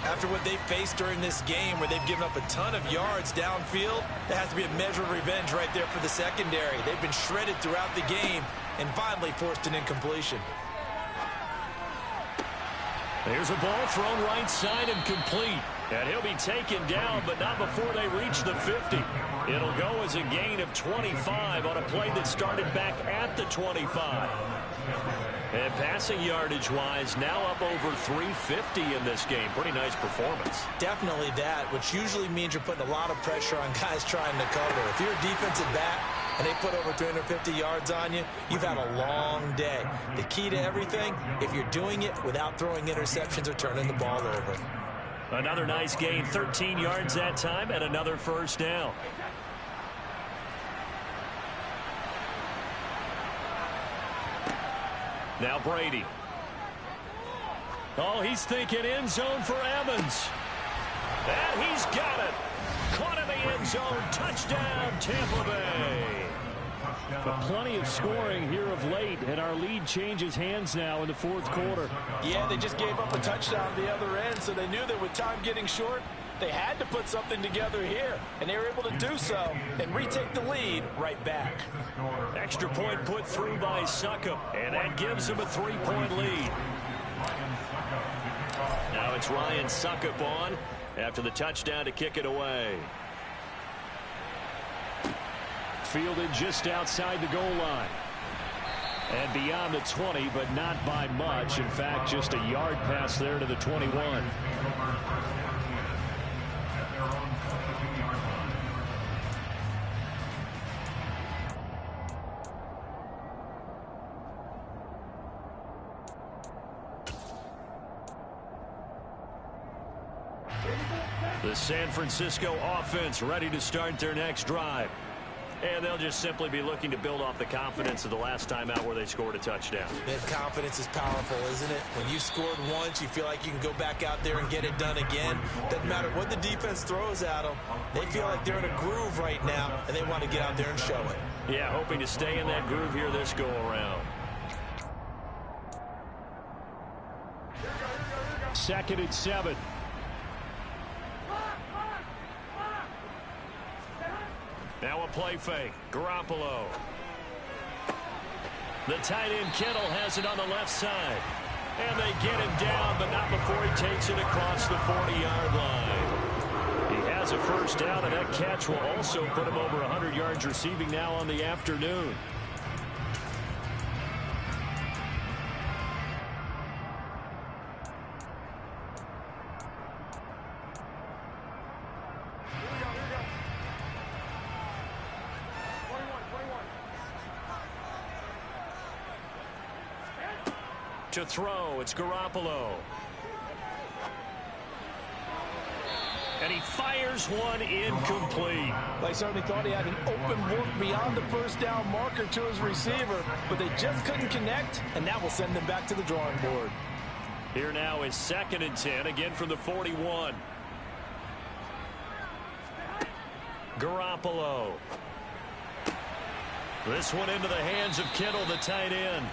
After what they faced during this game where they've given up a ton of yards downfield, there has to be a measure of revenge right there for the secondary. They've been shredded throughout the game and finally forced an incompletion. There's a ball thrown right side and complete. And he'll be taken down, but not before they reach the 50. It'll go as a gain of 25 on a play that started back at the 25. And passing yardage-wise, now up over 350 in this game. Pretty nice performance. Definitely that, which usually means you're putting a lot of pressure on guys trying to cover. If you're a defensive back and they put over 350 yards on you, you've had a long day. The key to everything, if you're doing it without throwing interceptions or turning the ball over. Another nice gain, 13 yards that time, and another first down. Now Brady. Oh, he's thinking end zone for Evans. And he's got it. Caught in the end zone. Touchdown, Tampa Bay. But plenty of scoring here of late, and our lead changes hands now in the fourth quarter. Yeah, they just gave up a touchdown at the other end, so they knew that with time getting short, they had to put something together here, and they were able to do so and retake the lead right back. Extra point put through by Succop, and that gives them a 3-point lead. Now it's Ryan Succop on after the touchdown to kick it away. Fielded just outside the goal line. And beyond the 20, but not by much. In fact, just a yard pass there to the 21. The San Francisco offense ready to start their next drive. And they'll just simply be looking to build off the confidence of the last time out where they scored a touchdown. That confidence is powerful, isn't it? When you scored once, you feel like you can go back out there and get it done again. Doesn't matter what the defense throws at them. They feel like they're in a groove right now, and they want to get out there and show it. Yeah, hoping to stay in that groove here this go-around. Second and 7. Now a play fake. Garoppolo. The tight end Kittle has it on the left side. And they get him down, but not before he takes it across the 40-yard line. He has a first down, and that catch will also put him over 100 yards receiving now on the afternoon. To throw, it's Garoppolo. And he fires one incomplete. They certainly thought he had an open look beyond the first down marker to his receiver, but they just couldn't connect, and that will send them back to the drawing board. Here now is second and 10, again from the 41. Garoppolo. This one into the hands of Kittle, the tight end.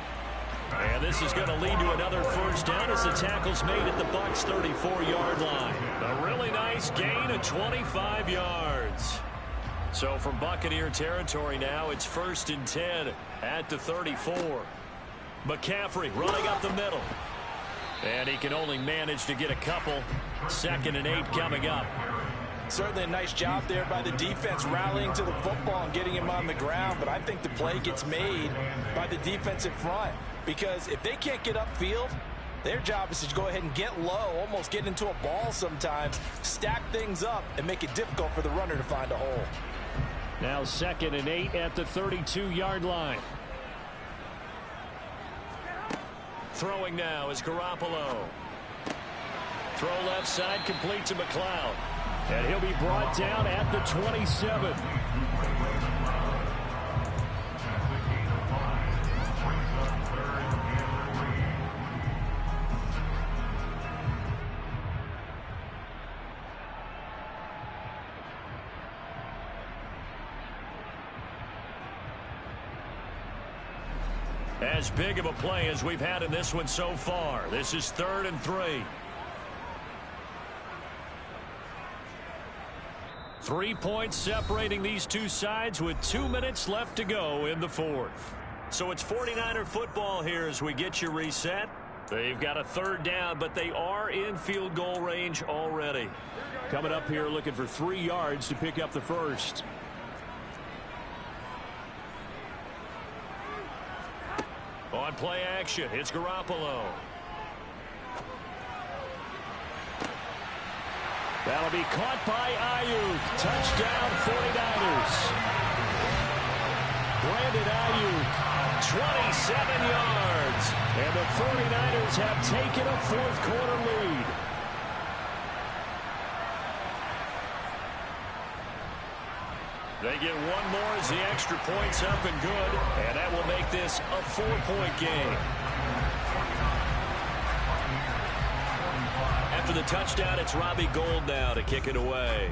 And this is going to lead to another first down as the tackle's made at the Bucs' 34-yard line. A really nice gain of 25 yards. So from Buccaneer territory now, it's first and 10 at the 34. McCaffrey running up the middle. And he can only manage to get a couple. Second and 8 coming up. Certainly a nice job there by the defense rallying to the football and getting him on the ground, but I think the play gets made by the defensive front. Because if they can't get upfield, their job is to go ahead and get low, almost get into a ball sometimes, stack things up, and make it difficult for the runner to find a hole. Now second and 8 at the 32-yard line. Throwing now is Garoppolo. Throw left side, complete to McLeod. And he'll be brought down at the 27. As big of a play as we've had in this one so far. This is 3rd and 3. 3 points separating these two sides with 2 minutes left to go in the 4th. So it's 49er football here as we get you reset. They've got a 3rd down, but they are in field goal range already. Coming up here looking for 3 yards to pick up the first. On play action, it's Garoppolo. That'll be caught by Ayuk. Touchdown 49ers. Brandon Ayuk, 27 yards. And the 49ers have taken a 4th quarter lead. They get one more as the extra point's up and good. And that will make this a 4-point game. After the touchdown, it's Robbie Gould now to kick it away.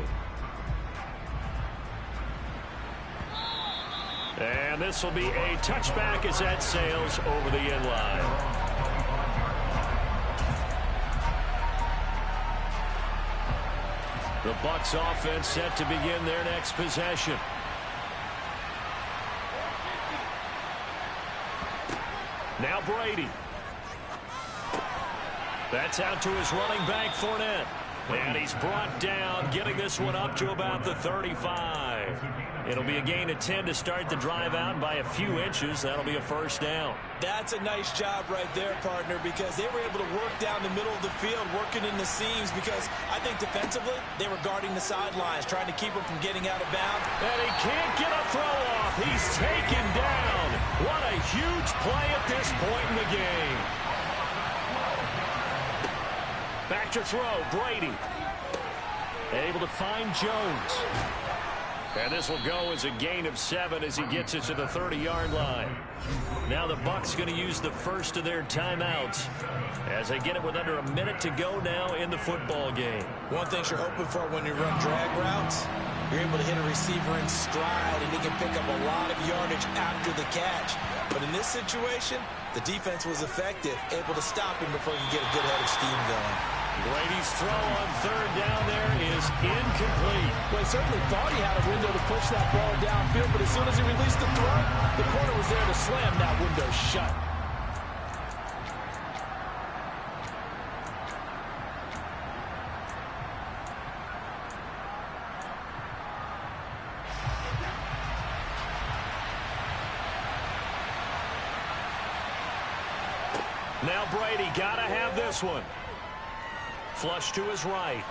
And this will be a touchback as that sails over the end line. The Bucs offense set to begin their next possession. Now Brady. That's out to his running back, Fournette. And he's brought down, getting this one up to about the 35. It'll be a gain of 10 to start the drive out, and by a few inches, that'll be a 1st down. That's a nice job right there, partner, because they were able to work down the middle of the field, working in the seams, because I think defensively, they were guarding the sidelines, trying to keep him from getting out of bounds. And he can't get a throw off. He's taken down. What a huge play at this point in the game. Back to throw, Brady. Able to find Jones. And this will go as a gain of 7 as he gets it to the 30-yard line. Now the Bucs going to use the first of their timeouts as they get it with under a minute to go now in the football game. One thing you're hoping for when you run drag routes, you're able to hit a receiver in stride, and he can pick up a lot of yardage after the catch. But in this situation, the defense was effective, able to stop him before you get a good head of steam going. Brady's throw on 3rd down there is incomplete. Well, he certainly thought he had a window to push that ball downfield, but as soon as he released the throw, the corner was there to slam that window shut. Now Brady got to have this one. Flush to his right.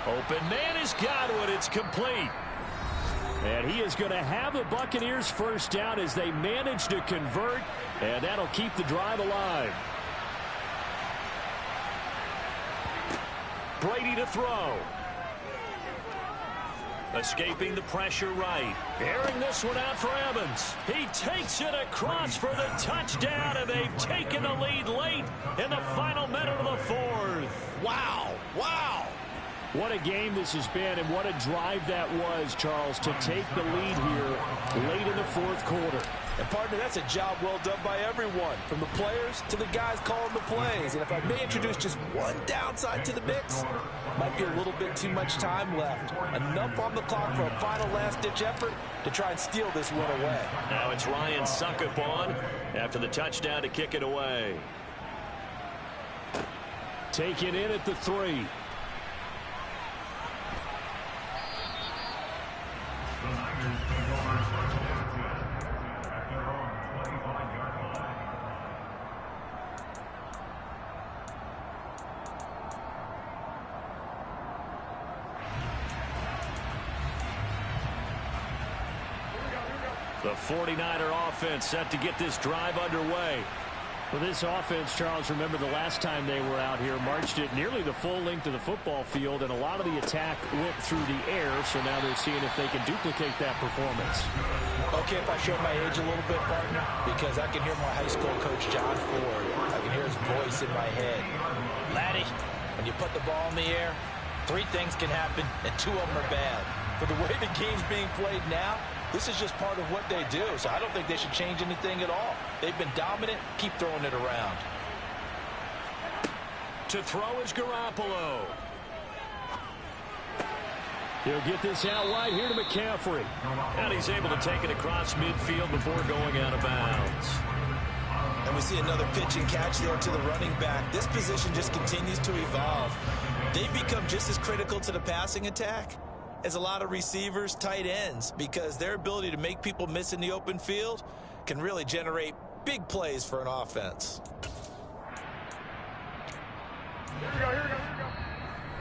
Open man is Godwin. It's complete. And he is going to have the Buccaneers 1st down as they manage to convert. And that'll keep the drive alive. Brady to throw. Escaping the pressure right. Airing this one out for Evans. He takes it across for the touchdown, and they've taken the lead late in the final minute of the 4th. Wow. Wow. What a game this has been, and what a drive that was, Charles, to take the lead here late in the 4th quarter. And, partner, that's a job well done by everyone, from the players to the guys calling the plays. And if I may introduce just one downside to the mix, might be a little bit too much time left. Enough on the clock for a final last-ditch effort to try and steal this one away. Now it's Ryan Suckup on after the touchdown to kick it away. Taken in at the 3. The Niners take over 1st down at their own 25-yard line. The 49er offense set to get this drive underway. Well, this offense, Charles, remember the last time they were out here, marched it nearly the full length of the football field, and a lot of the attack went through the air, so now they're seeing if they can duplicate that performance. Okay, if I show my age a little bit, partner, because I can hear my high school coach, John Ford. I can hear his voice in my head. Laddie, when you put the ball in the air, 3 things can happen, and 2 of them are bad. For the way the game's being played now, this is just part of what they do, so I don't think they should change anything at all. They've been dominant. Keep throwing it around. To throw is Garoppolo. He'll get this out wide here to McCaffrey. And he's able to take it across midfield before going out of bounds. And we see another pitch and catch there to the running back. This position just continues to evolve. They become just as critical to the passing attack as a lot of receivers, tight ends, because their ability to make people miss in the open field can really generate big plays for an offense.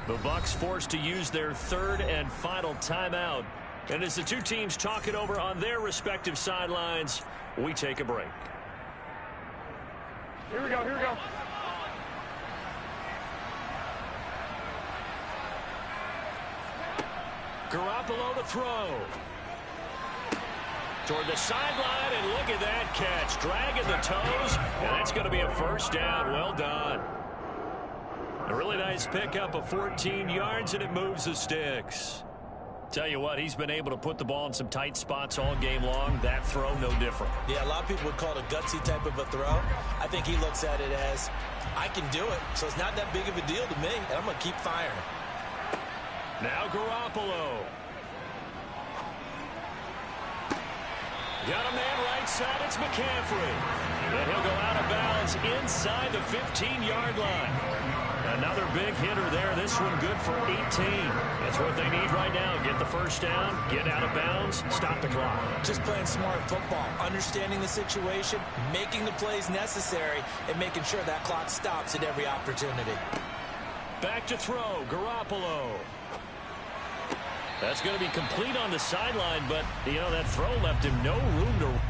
The Bucs forced to use their 3rd and final timeout. And as the 2 teams talk it over on their respective sidelines, we take a break. Here we go. Garoppolo to throw. Toward the sideline, and look at that catch. Dragging the toes, and that's going to be a first down. Well done. A really nice pickup of 14 yards, and it moves the sticks. Tell you what, he's been able to put the ball in some tight spots all game long. That throw, no different. Yeah, a lot of people would call it a gutsy type of a throw. I think he looks at it as, I can do it, so it's not that big of a deal to me, and I'm going to keep firing. Now Garoppolo. Got a man right side. It's McCaffrey. And he'll go out of bounds inside the 15-yard line. Another big hitter there. This one good for 18. That's what they need right now. Get the first down, get out of bounds, stop the clock. Just playing smart football, understanding the situation, making the plays necessary, and making sure that clock stops at every opportunity. Back to throw. Garoppolo. That's going to be complete on the sideline, but, you know, that throw left him no room to...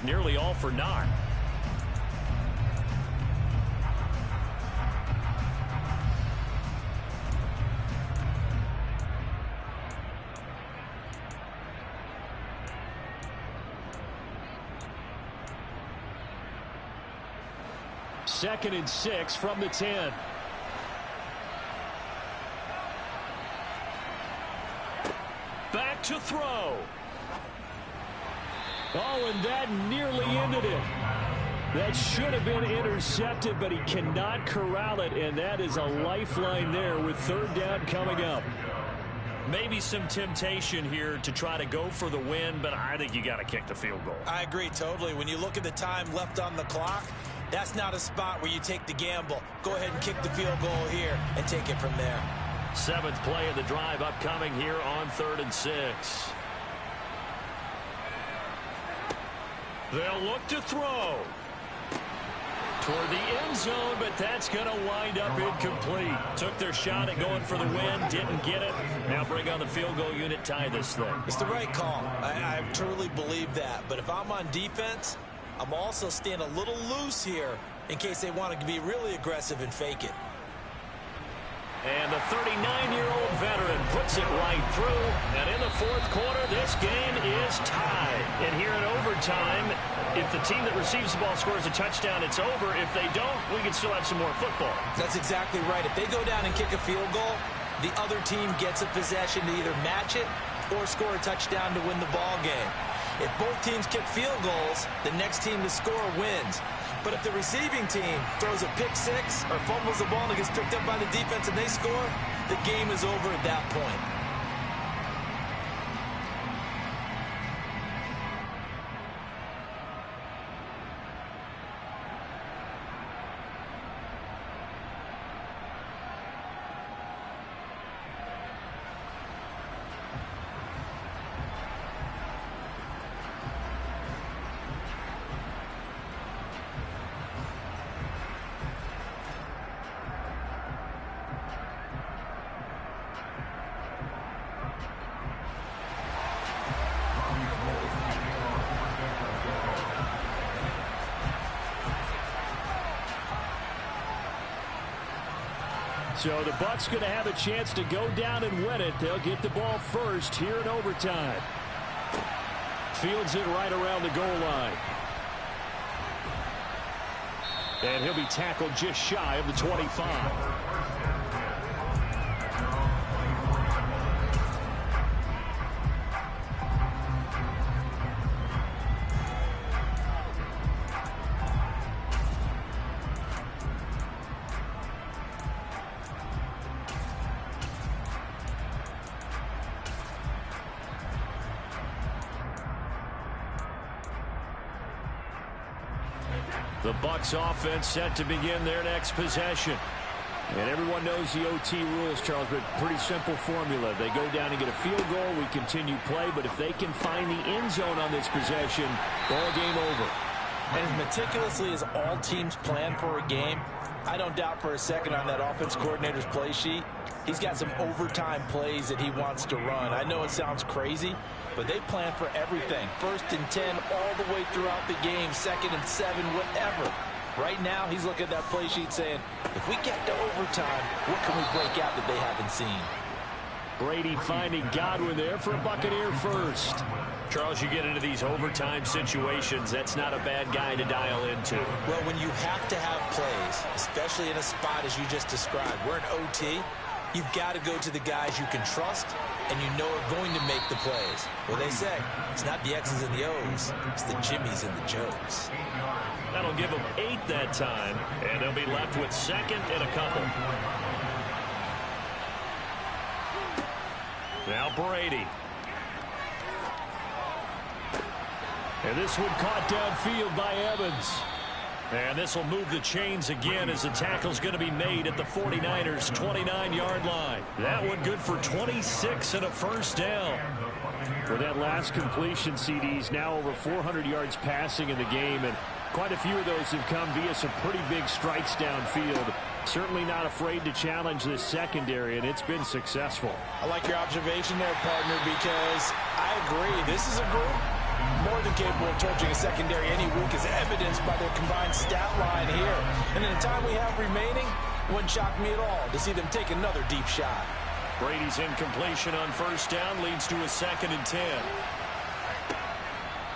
Nearly all for naught. Second and 6 from the 10. Back to throw. Oh, and that nearly ended it. That should have been intercepted, but he cannot corral it, and that is a lifeline there with third down coming up. Maybe some temptation here to try to go for the win, but I think you got to kick the field goal. I agree totally. When you look at the time left on the clock, that's not a spot where you take the gamble. Go ahead and kick the field goal here and take it from there. 7th play of the drive upcoming here on 3rd and 6. They'll look to throw toward the end zone, but that's going to wind up incomplete. Took their shot at going for the win, didn't get it. Now bring on the field goal unit, tie this thing. It's the right call. I truly believe that. But if I'm on defense, I'm also staying a little loose here in case they want to be really aggressive and fake it. And the 39-year-old veteran puts it right through. And in the 4th quarter, this game is tied. And here in overtime, if the team that receives the ball scores a touchdown, it's over. If they don't, we can still have some more football. That's exactly right. If they go down and kick a field goal, the other team gets a possession to either match it or score a touchdown to win the ball game. If both teams kick field goals, the next team to score wins. But if the receiving team throws a pick six or fumbles the ball and it gets picked up by the defense and they score, the game is over at that point. So the Bucs going to have a chance to go down and win it. They'll get the ball first here in overtime. Fields it right around the goal line. And he'll be tackled just shy of the 25. The Bucs offense set to begin their next possession. And everyone knows the OT rules, Charles, but pretty simple formula. They go down and get a field goal, we continue play, but if they can find the end zone on this possession, ball game over. And as meticulously as all teams plan for a game, I don't doubt for a second on that offense coordinator's play sheet, he's got some overtime plays that he wants to run. I know it sounds crazy, but they plan for everything. 1st and 10 all the way throughout the game, 2nd and 7, whatever. Right now, he's looking at that play sheet saying, if we get to overtime, what can we break out that they haven't seen? Brady finding Godwin there for a Buccaneer first. Charles, you get into these overtime situations, that's not a bad guy to dial into. Well, when you have to have plays, especially in a spot as you just described, we're in OT, you've got to go to the guys you can trust and you know are going to make the plays. Well, they say it's not the X's and the O's, it's the Jimmys and the Joes. That'll give them 8 that time, and they'll be left with 2nd and a couple. Now Brady. And this one caught downfield by Evans. And this will move the chains again as the tackle's going to be made at the 49ers' 29-yard line. That one good for 26 and a first down. For that last completion, CD's now over 400 yards passing in the game, and quite a few of those have come via some pretty big strikes downfield. Certainly not afraid to challenge this secondary, and it's been successful. I like your observation there, partner, because I agree. This is a group more than capable of torching a secondary any week, as evidenced by their combined stat line here. And in the time we have remaining, it wouldn't shock me at all to see them take another deep shot. Brady's incompletion on first down leads to a 2nd and 10.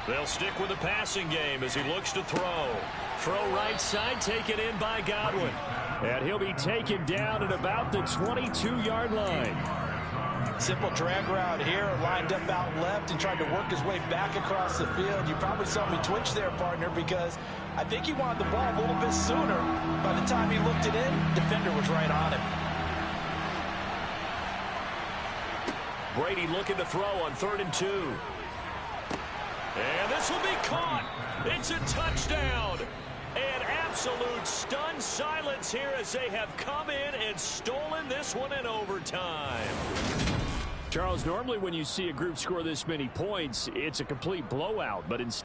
They'll stick with the passing game as he looks to throw. Throw right side, taken in by Godwin. And he'll be taken down at about the 22-yard line. Simple drag route here, lined up out left and tried to work his way back across the field. You probably saw me twitch there, partner, because I think he wanted the ball a little bit sooner. By the time he looked it in, defender was right on him. Brady looking to throw on 3rd and 2. And this will be caught. It's a touchdown. An absolute stunned silence here as they have come in and stolen this one in overtime. Charles, normally when you see a group score this many points, it's a complete blowout, but instead